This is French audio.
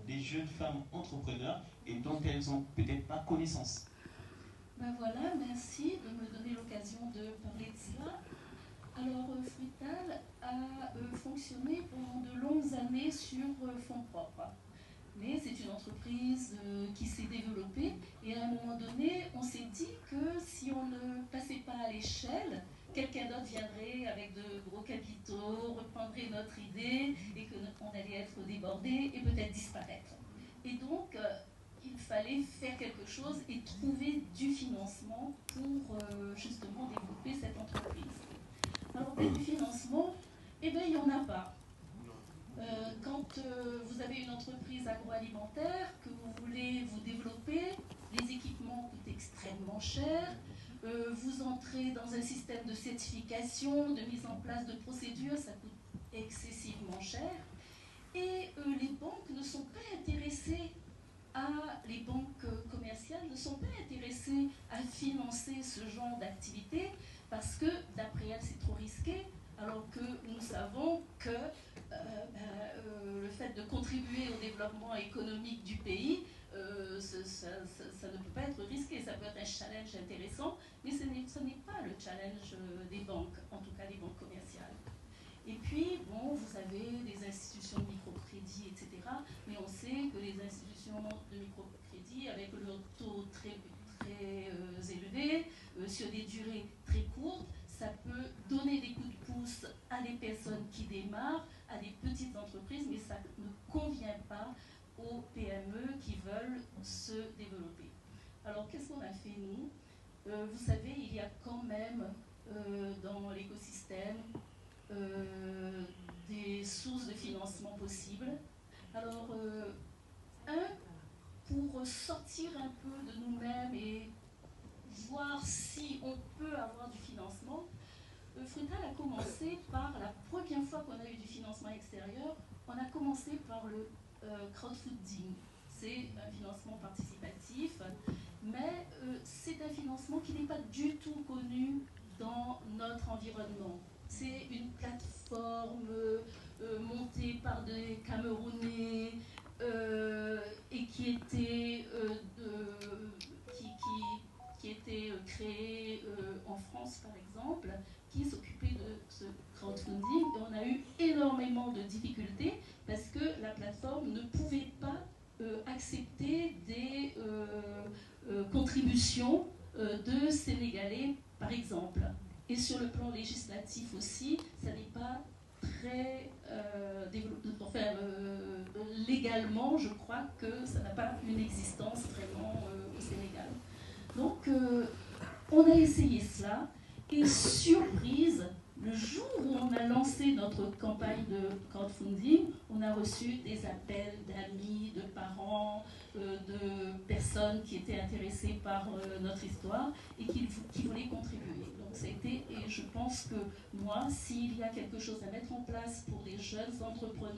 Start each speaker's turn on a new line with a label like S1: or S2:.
S1: des jeunes femmes entrepreneurs et dont elles n'ont peut-être pas connaissance.
S2: Ben voilà, merci de me donner l'occasion de parler de cela. Alors, Fruital a fonctionné pendant de longues années sur fonds propres. Mais c'est une entreprise qui s'est développée et à un moment donné, on s'est dit que si on ne passait pas à l'échelle, quelqu'un d'autre viendrait avec de gros capitaux, reprendrait notre idée et qu'on allait être débordé et peut-être disparaître. Et donc, il fallait faire quelque chose et trouver du financement pour justement développer cette entreprise. Alors, du financement, eh bien, il n'y en a pas. Quand vous avez une entreprise agroalimentaire, que vous voulez vous développer, les équipements coûtent extrêmement cher, vous entrez dans un système de certification, de mise en place de procédures, ça coûte excessivement cher. Et les banques ne sont pas intéressées les banques commerciales ne sont pas intéressées à financer ce genre d'activité parce que, d'après elles, c'est trop risqué, alors que nous savons que le fait de contribuer au développement économique du pays, ça ne peut pas être risqué, ça peut être un challenge intéressant, mais ce n'est pas le challenge des banques, en tout cas des banques commerciales. Et puis, bon, vous avez des institutions de microcrédit, etc. Mais on sait que les institutions de microcrédit, avec leurs taux très élevés, sur des durées très courtes, ça peut donner des coups de pouce à des personnes qui démarrent, à des petites entreprises, mais ça ne convient pas aux PME qui veulent se développer. Alors, qu'est-ce qu'on a fait, nous ? Vous savez, il y a quand même dans l'écosystème des sources de financement possibles. Alors, pour sortir un peu de nous-mêmes et voir si on peut avoir du financement, Fruital a commencé par, la première fois qu'on a eu du financement extérieur, on a commencé par le crowdfunding. C'est un financement participatif, mais c'est un financement qui n'est pas du tout connu dans notre environnement. C'est une plateforme montée par des Camerounais et qui était créée en France, par exemple, qui s'occupait de ce crowdfunding. Et on a eu énormément de difficultés parce que la plateforme ne pouvait pas accepter des contributions de Sénégalais, par exemple. Et sur le plan législatif aussi, ça n'est pas très développé. Enfin, légalement, je crois que ça n'a pas une existence vraiment au Sénégal. Donc, on a essayé cela, et surprise, le jour où on a lancé notre campagne de crowdfunding, on a reçu des appels d'amis, de parents, de personnes qui étaient intéressées par notre histoire et qui voulaient contribuer. Donc ça a été, et je pense que moi, s'il y a quelque chose à mettre en place pour les jeunes entrepreneurs,